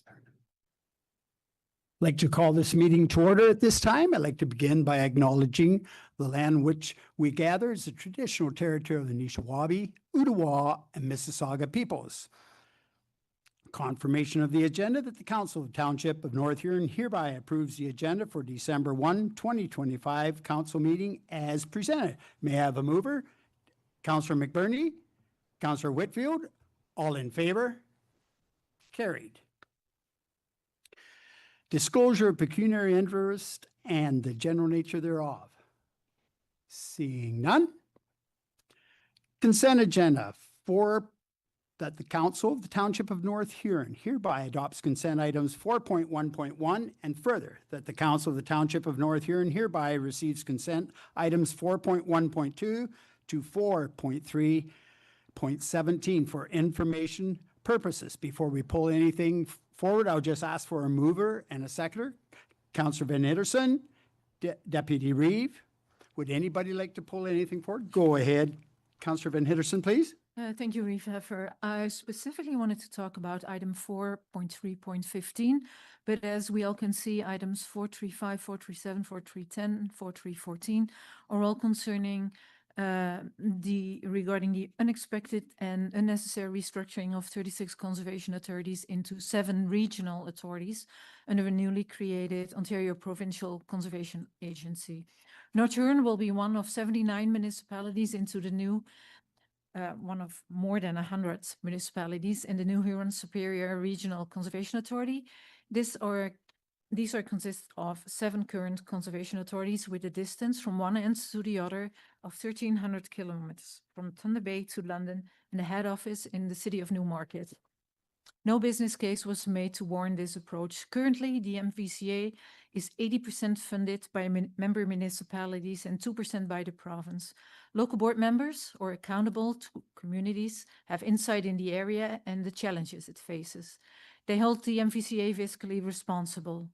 I'd like to call this meeting to order at this time. I'd like to begin by acknowledging the land which we gather is the traditional territory of the Nishnawbe, Ottawa, and Mississauga peoples. Confirmation of the agenda that the Council of the Township of North Huron hereby approves the agenda for December 1, 2025 council meeting as presented. May I have a mover? Councillor McBurney, Councillor Whitfield, all in favor? Carried. Disclosure of pecuniary interest and the general nature thereof. Seeing none. Consent agenda for that the Council of the Township of North Huron hereby adopts consent items 4.1.1 and further that the Council of the Township of North Huron hereby receives consent items 4.1.2 to 4.3.17 for information purposes. Before we pull anything forward, I'll just ask for a mover and a seconder. Councillor Van Hitterson, Deputy Reeve. Would anybody like to pull anything forward? Go ahead, Councillor Van Hitterson, please. Thank you, Reeve Heffer. I specifically wanted to talk about item 4.3.15, but as we all can see, items 435, 437, 430, 414 are all concerning regarding the unexpected and unnecessary restructuring of 36 conservation authorities into 7 regional authorities under a newly created Ontario Provincial Conservation Agency. North Huron will be one of 79 municipalities into the new one of more than 100 municipalities in the New Huron Superior Regional Conservation Authority. These consist of 7 current conservation authorities with a distance from one end to the other of 1,300 kilometers from Thunder Bay to London and a head office in the city of Newmarket. No business case was made to warrant this approach. Currently, the MVCA is 80% funded by member municipalities and 2% by the province. Local board members or accountable to communities have insight in the area and the challenges it faces. They hold the MVCA fiscally responsible.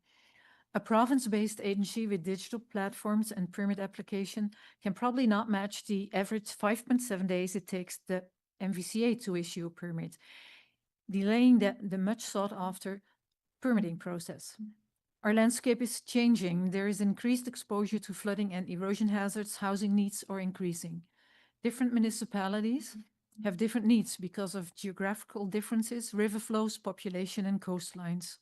A province-based agency with digital platforms and permit application can probably not match the average 5.7 days it takes the MVCA to issue a permit, delaying the much sought-after permitting process. Our landscape is changing. There is increased exposure to flooding and erosion hazards. Housing needs are increasing. Different municipalities have different needs because of geographical differences, river flows, population, and coastlines.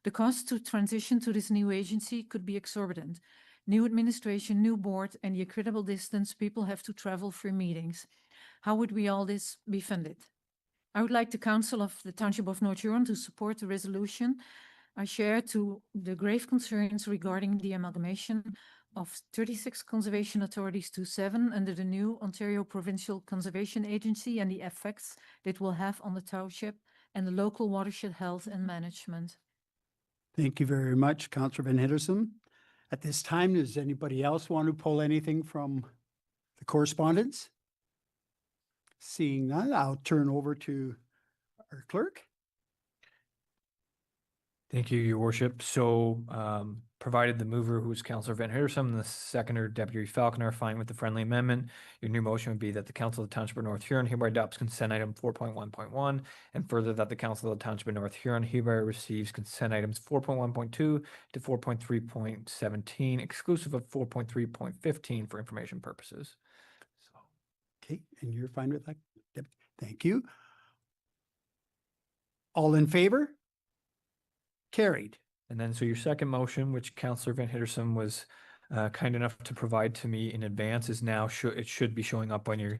The cost to transition to this new agency could be exorbitant. New administration, new board, and the incredible distance people have to travel for meetings. How would all this be funded? I would like the Council of the Township of North Huron to support the resolution. I share to the grave concerns regarding the amalgamation of 36 conservation authorities to 7 under the new Ontario Provincial Conservation Agency and the effects it will have on the township and the local watershed health and management. Thank you very much, Councillor Van Hitterson. At this time, does anybody else want to pull anything from the correspondence? Seeing none, I'll turn over to our clerk. Thank you, Your Worship. So, provided the mover, who is Councillor Van Hitterson, and the seconder, Deputy Falconer, are fine with the friendly amendment, your new motion would be that the Council of the Township of North Huron hereby adopts consent item 4.1.1, and further that the Council of the Township of North Huron hereby receives consent items 4.1.2 to 4.3.17, exclusive of 4.3.15 for information purposes. So, okay, and you're fine with that? Thank you. All in favor? Carried. And then, so your second motion, which Councillor Van Hitterson was kind enough to provide to me in advance, is now it should be showing up on your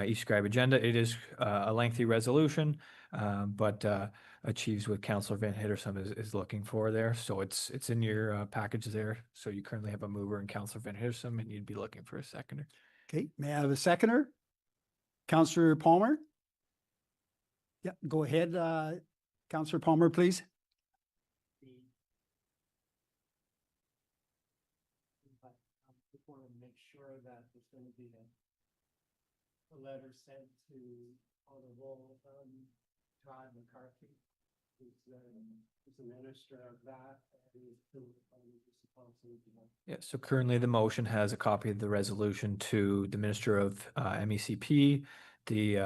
e-scribe agenda. It is a lengthy resolution, but achieves what Councillor Van Hitterson is looking for there. So it's in your package there. So you currently have a mover in Councillor Van Hitterson, and you'd be looking for a seconder. Okay, may I have a seconder? Councillor Palmer? Yeah, go ahead, Councillor Palmer, please. Want to make sure that there's going to be a letter sent to Honorable Todd McCarthy, who's the minister of that, and yeah, so currently the motion has a copy of the resolution to the Minister of MECP, the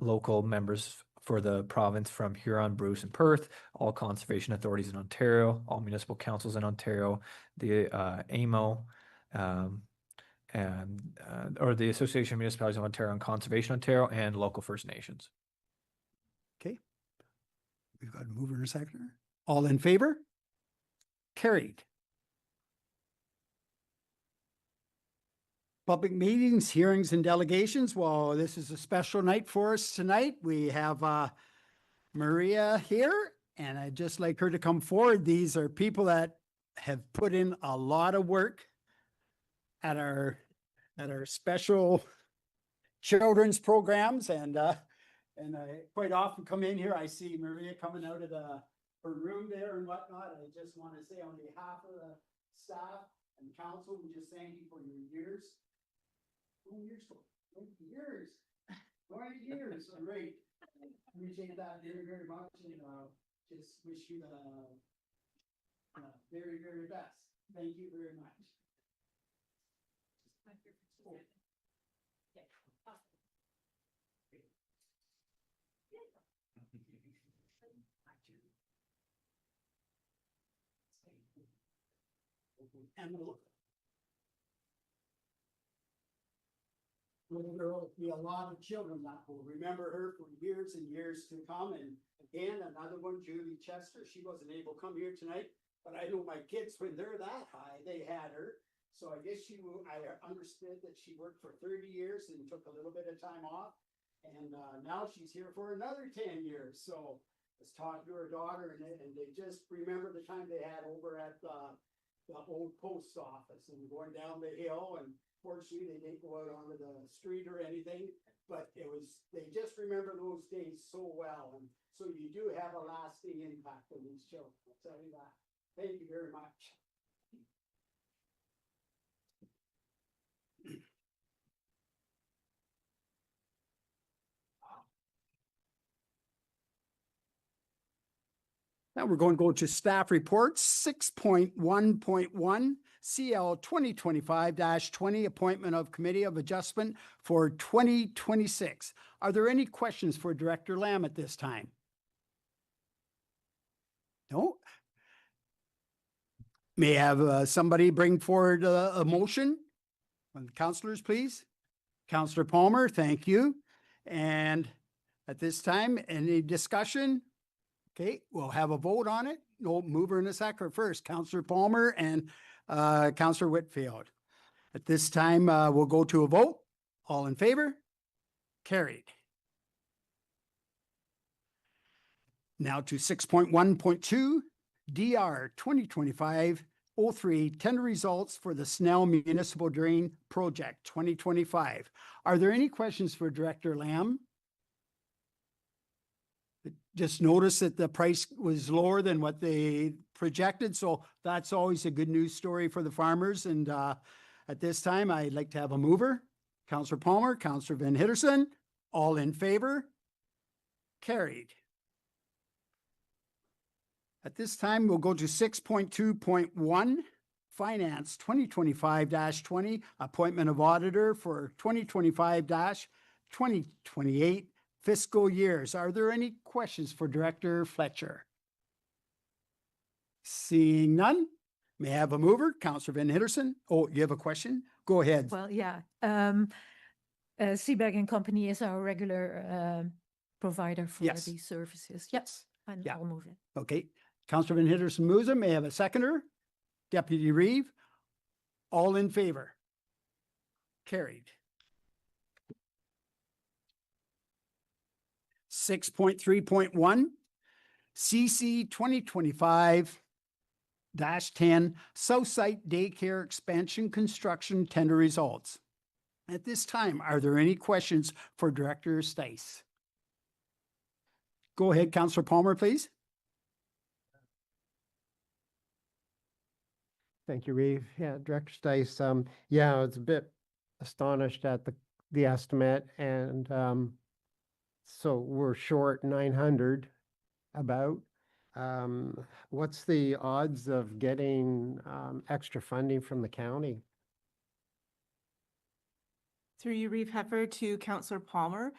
local members for the province from Huron, Bruce, and Perth, all conservation authorities in Ontario, all municipal councils in Ontario, the AMO, or the Association of Municipalities of Ontario and Conservation Ontario, and local First Nations. Okay. We've got a mover and a seconder. All in favor? Carried. Public meetings, hearings, and delegations. Well, this is a special night for us tonight. We have Maria here, and I'd just like her to come forward. These are people that have put in a lot of work at our special children's programs, and I quite often come in here, I see Maria coming out of her room there and whatnot. I just want to say on behalf of the staff and council, we just thank you for your years. 20 years. 20 years, great. Appreciate that very, very much, and just wish you the very, very best. Thank you very much. There will be a lot of children that will remember her for years and years to come. And again, another one, Julie Chester, she wasn't able to come here tonight, but I know my kids, when they're that high, they had her. So I guess I understood that she worked for 30 years and took a little bit of time off. And now she's here for another 10 years. So I was talking to her daughter, and they just remember the time they had over at the old post office and going down the hill. And fortunately, they didn't go out onto the street or anything, but they just remember those days so well. And so you do have a lasting impact on these children. I'll tell you that. Thank you very much. Now we're going to go to staff reports, 6.1.1, CL 2025-20, appointment of Committee of Adjustment for 2026. Are there any questions for Director Lamb at this time? No? May I have somebody bring forward a motion? Councillors, please. Councillor Palmer, thank you. And at this time, any discussion? Okay, we'll have a vote on it. No mover and a seconder first, Councillor Palmer and Councillor Whitfield. At this time, we'll go to a vote. All in favor? Carried. Now to 6.1.2, DR 2025-03, tender results for the Snell Municipal Drain Project 2025. Are there any questions for Director Lamb? Just notice that the price was lower than what they projected, so that's always a good news story for the farmers. And at this time, I'd like to have a mover. Councillor Palmer, Councillor Van Hitterson, all in favor? Carried. At this time, we'll go to 6.2.1, Finance 2025-20, appointment of auditor for 2025-2028 fiscal years. Are there any questions for Director Fletcher? Seeing none, may I have a mover? Councillor Van Hitterson. Oh, you have a question? Go ahead. Well, yeah. Seabag and Company is our regular provider for Yes. these services. Yes, and Yeah. I'll move it. Okay. Councillor Van Hitterson moves it. May I have a seconder? Deputy Reeve. All in favor? Carried. 6.3.1, CC 2025-10, South Site Daycare Expansion Construction Tender Results. At this time, are there any questions for Director Stice? Go ahead, Councillor Palmer, please. Thank you, Reeve. Yeah, Director Stice. Yeah, I was a bit astonished at the estimate, and so we're short 900 about. What's the odds of getting extra funding from the county? Through you, Reeve Heffer, to Councillor Palmer.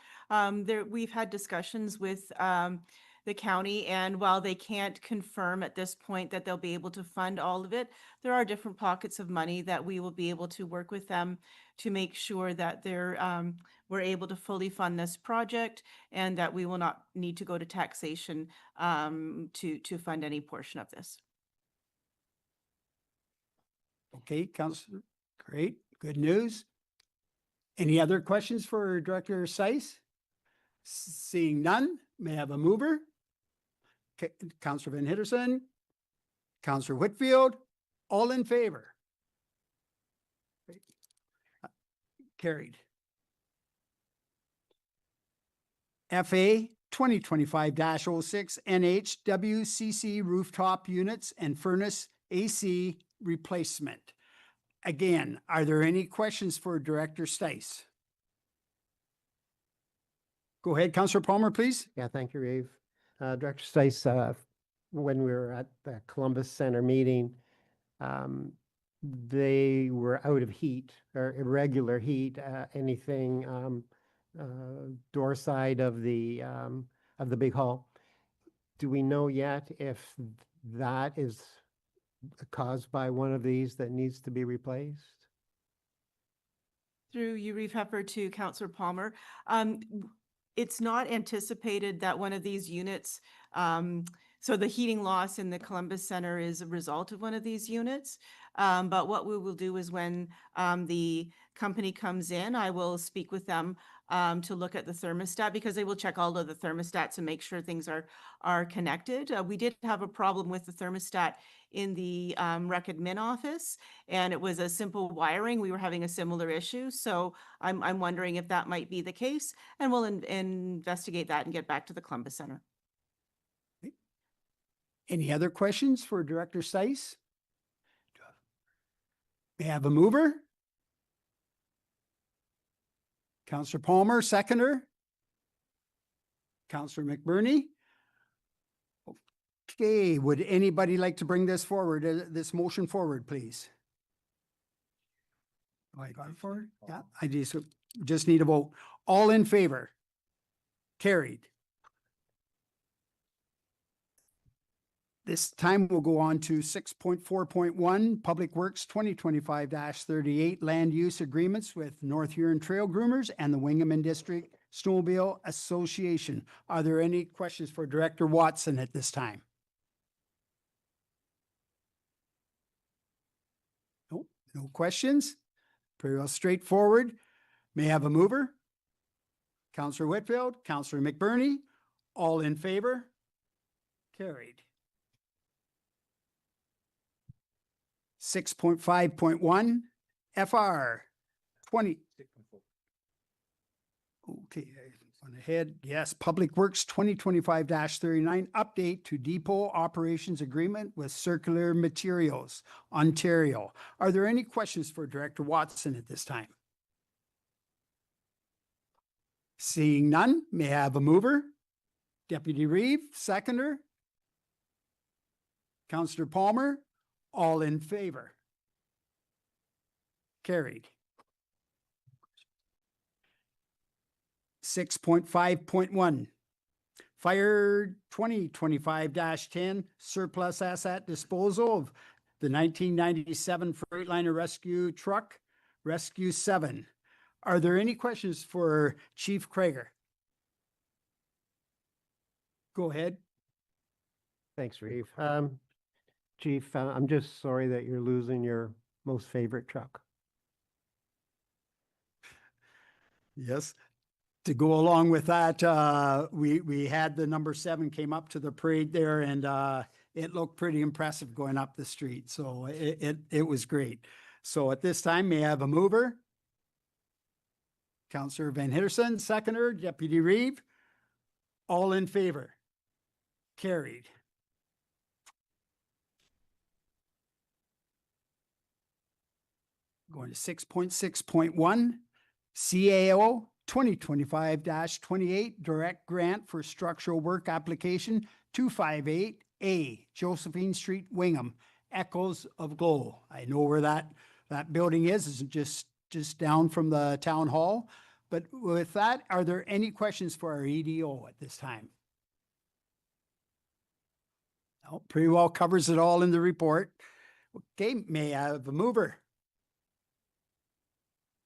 We've had discussions with the county, and while they can't confirm at this point that they'll be able to fund all of it, there are different pockets of money that we will be able to work with them to make sure that we're able to fully fund this project and that we will not need to go to taxation to fund any portion of this. Okay, Counselor, great, good news. Any other questions for Director Seiss? Seeing none, may I have a mover? Counselor Van Hitterson, Counselor Whitfield, all in favor? Great. Carried. FA 2025-06 NHWCC rooftop units and furnace AC replacement. Again, are there any questions for Director Stice? Go ahead, Councillor Palmer, please. Yeah, thank you, Reeve. Director Stice, when we were at the Columbus Center meeting, they were out of heat or irregular heat, anything door side of the big hall. Do we know yet if that is caused by one of these that needs to be replaced? Through you, Reeve Heffer, to Councillor Palmer. It's not anticipated that one of these units, so the heating loss in the Columbus Center is a result of one of these units. But what we will do is when the company comes in, I will speak with them to look at the thermostat, because they will check all of the thermostats and make sure things are connected. We did have a problem with the thermostat in the rec admin office, and it was a simple wiring. We were having a similar issue, so I'm wondering if that might be the case, and we'll investigate that and get back to the Columbus Center. Any other questions for Director Stice? May I have a mover? Counselor Palmer, seconder. Counselor McBurney. Okay, would anybody like to bring this forward, this motion forward, please? Oh, I got it forward? Yeah, I just need a vote. All in favor? Carried. This time we'll go on to 6.4.1, Public Works 2025-38 Land Use Agreements with North Huron Trail Groomers and the Wingham District Snowmobile Association. Are there any questions for Director Watson at this time? Nope, no questions. Pretty well straightforward. May I have a mover? Councillor Whitfield, Councillor McBurney, all in favor? Carried. 6.5.1 FR 20. Okay, I went ahead. Yes, Public Works 2025-39 update to depot operations agreement with Circular Materials, Ontario. Are there any questions for Director Watson at this time? Seeing none, may I have a mover? Deputy Reeve, seconder. Councillor Palmer, all in favor? Carried. 6.5.1 Fire 2025-10 surplus asset disposal of the 1997 Freightliner rescue truck, Rescue 7. Are there any questions for Chief Krager? Go ahead. Thanks, Reeve. Chief, I'm just sorry that you're losing your most favorite truck. Yes. To go along with that, we had the number 7 came up to the parade there, and it looked pretty impressive going up the street. So it was great. So at this time, may I have a mover? Councillor Van Hitterson, seconder. Deputy Reeve, all in favor? Carried. Going to 6.6.1 CAO 2025-28 direct grant for structural work application 258A Josephine Street, Wingham, Echoes of Glow. I know where that building is. It's just just down from the town hall. But with that, are there any questions for our EDO at this time? No, pretty well covers it all in the report. Okay, may I have a mover?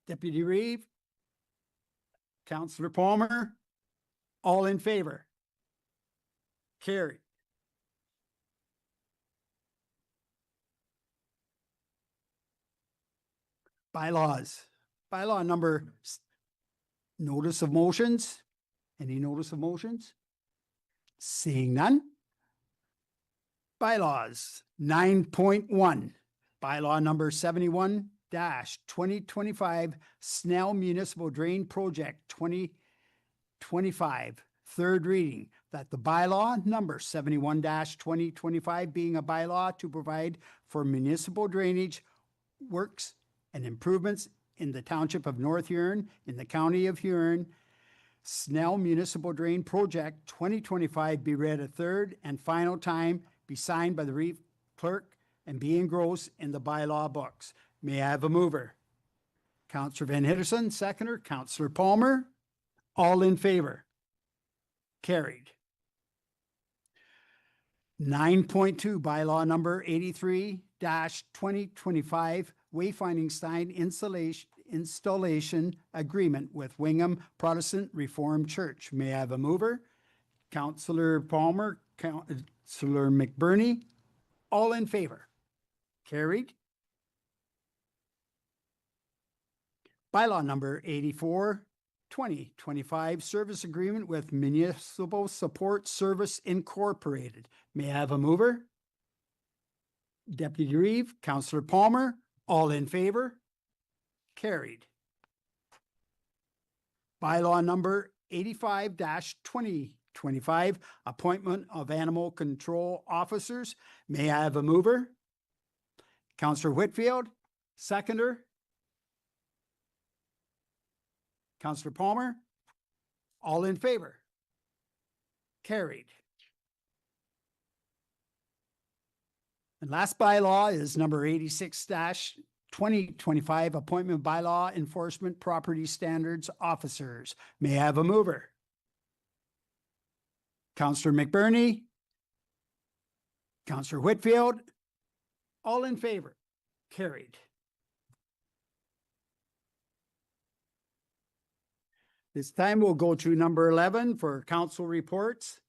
Deputy Reeve? Councillor Palmer? All in favor? Carried. Bylaws. Bylaw number, notice of motions. Any notice of motions? Seeing none. Bylaws 9.1, bylaw number 71-2025 Snell Municipal Drain Project 2025, third reading, that the bylaw number 71-2025 being a bylaw to provide for municipal drainage works and improvements in the township of North Huron, in the county of Huron, Snell Municipal Drain Project 2025 be read a third and final time, be signed by the Reeve clerk, and be engrossed in the bylaw books. May I have a mover? Councillor Van Hitterson, seconder. Councillor Palmer, all in favor? Carried. 9.2, bylaw number 83-2025 wayfinding sign installation agreement with Wingham Protestant Reformed Church. May I have a mover? Councillor Palmer, Councillor McBurney, all in favor? Carried. Bylaw number 84-2025 service agreement with Municipal Support Service Incorporated. May I have a mover? Deputy Reeve, Councillor Palmer, all in favor? Carried. Bylaw number 85-2025, appointment of animal control officers. May I have a mover? Councillor Whitfield, seconder. Councillor Palmer, all in favor? Carried. And last bylaw is number 86-2025, appointment bylaw enforcement property standards officers. May I have a mover? Councillor McBurney, Councillor Whitfield, all in favor? Carried. This time we'll go to number 11 for council reports.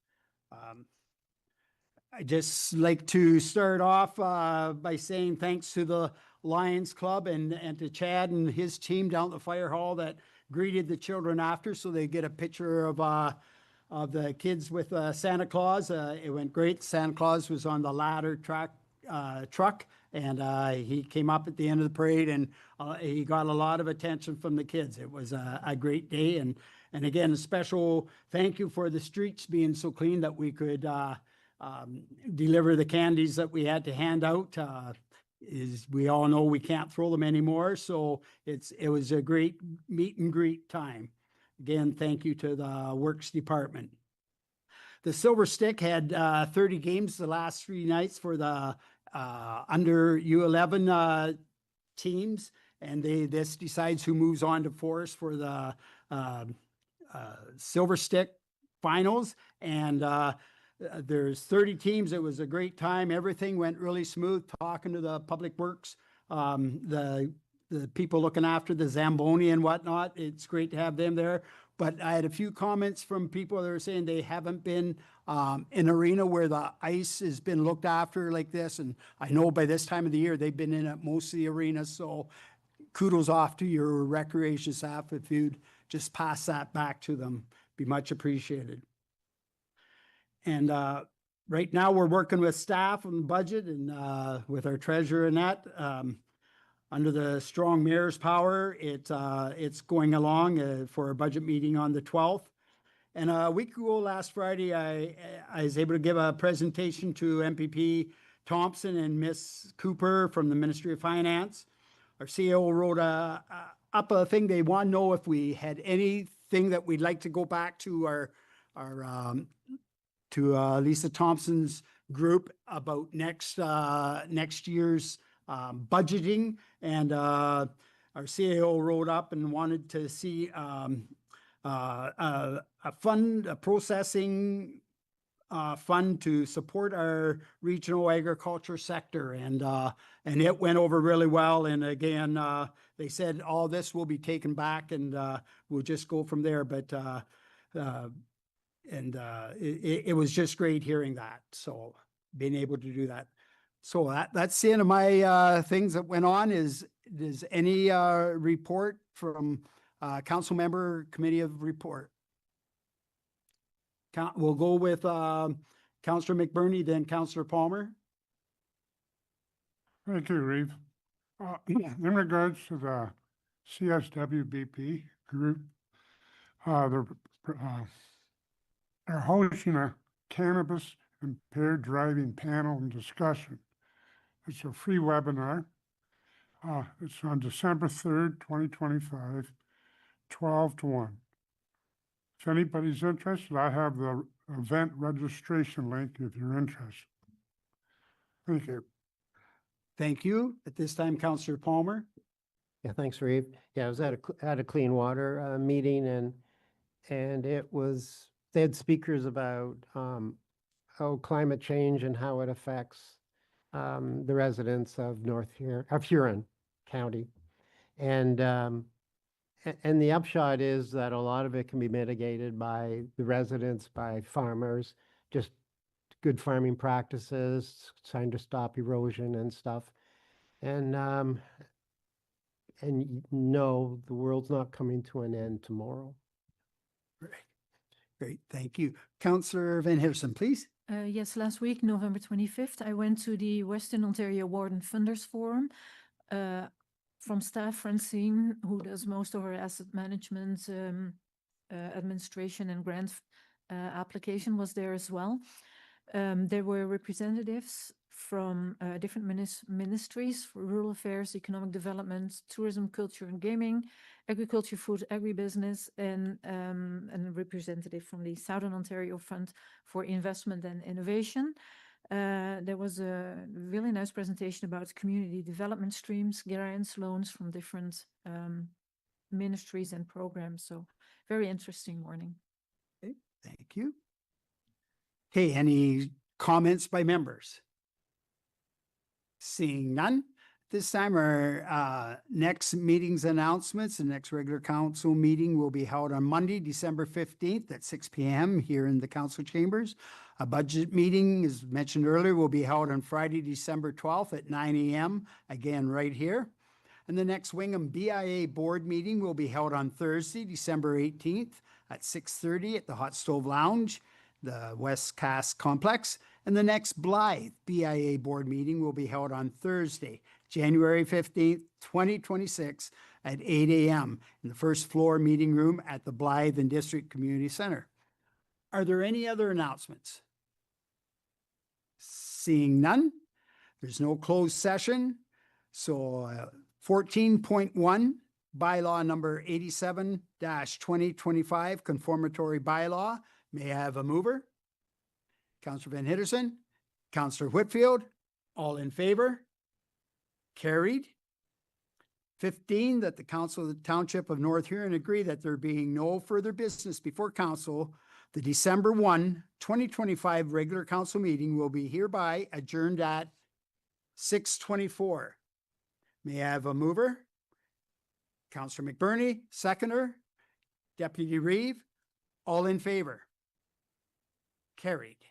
I just like to start off by saying thanks to the Lions Club and to Chad and his team down at the fire hall that greeted the children after, so they get a picture of the kids with Santa Claus. It went great. Santa Claus was on the ladder truck, and he came up at the end of the parade, and he got a lot of attention from the kids. It was a great day, and again, a special thank you for the streets being so clean that we could deliver the candies that we had to hand out. We all know we can't throw them anymore, so it was a great meet and greet time. Again, thank you to the Works Department. The Silver Stick had 30 games the last 3 nights for the under U11 teams, and this decides who moves on to Forest for the Silver Stick finals. And there's 30 teams. It was a great time. Everything went really smooth. Talking to the Public Works, the people looking after the Zamboni and whatnot. It's great to have them there. But I had a few comments from people that were saying they haven't been in an arena where the ice has been looked after like this. And I know by this time of the year, they've been in at most of the arenas. So kudos off to your recreation staff. If you'd just pass that back to them, be much appreciated. And right now we're working with staff on the budget and with our treasurer and that. Under the strong mayor's power, it's going along for a budget meeting on the 12th. And a week ago, last Friday, I was able to give a presentation to MPP Thompson and Miss Cooper from the Ministry of Finance. Our CEO wrote up a thing. They want to know if we had anything that we'd like to go back to Lisa Thompson's group about next year's budgeting. And our CAO wrote up and wanted to see a fund, a processing fund to support our regional agriculture sector, and it went over really well. And again, they said all this will be taken back, and we'll just go from there. But it was just great hearing that. So being able to do that. So that's the end of my things that went on. Is any report from council member committee of report? We'll go with Councillor McBurney, then Councillor Palmer. Thank you, Reeve. In regards to the CSWBP group, they're hosting a cannabis impaired driving panel and discussion. It's a free webinar. It's on December 3rd, 2025, 12 to 1. If anybody's interested, I have the event registration link if you're interested. Thank you. Thank you. At this time, Councillor Palmer. Yeah, thanks, Reeve. Yeah, I was at a clean water meeting, and it was, they had speakers about how climate change and how it affects the residents of Huron County. And the upshot is that a lot of it can be mitigated by the residents, by farmers, just good farming practices, trying to stop erosion and stuff. And no, the world's not coming to an end tomorrow. Great, thank you. Councillor Van Heersen, please. Yes, last week, November 25th, I went to the Western Ontario Warden Funders Forum. From staff, Francine, who does most of our asset management, administration and grant application, was there as well. There were representatives from different ministries: for rural affairs, economic development, tourism, culture and gaming, agriculture, food, agribusiness, and a representative from the Southern Ontario Fund for Investment and Innovation. There was a really nice presentation about community development streams, grants, loans from different ministries and programs. So very interesting morning. Okay, thank you. Okay, any comments by members? Seeing none. This time our next meeting's announcements. The next regular council meeting will be held on Monday, December 15th at 6 p.m. here in the council chambers. A budget meeting, as mentioned earlier, will be held on Friday, December 12th at 9 a.m. again right here. And the next Wingham BIA board meeting will be held on Thursday, December 18th at 6:30 at the Hot Stove Lounge, the West Cass Complex. And the next Blythe BIA board meeting will be held on Thursday, January 15th, 2026 at 8 a.m. in the first floor meeting room at the Blythe and District Community Center. Are there any other announcements? Seeing none, there's no closed session. So 14.1, bylaw number 87-2025, conformatory bylaw. May I have a mover? Councillor Van Heersen, Councillor Whitfield, all in favor? Carried. 15, that the Council of the Township of North Huron agree that there being no further business before council, the December 1, 2025 regular council meeting will be hereby adjourned at 6:24. May I have a mover? Councillor McBurney, seconder. Deputy Reeve, all in favor? Carried.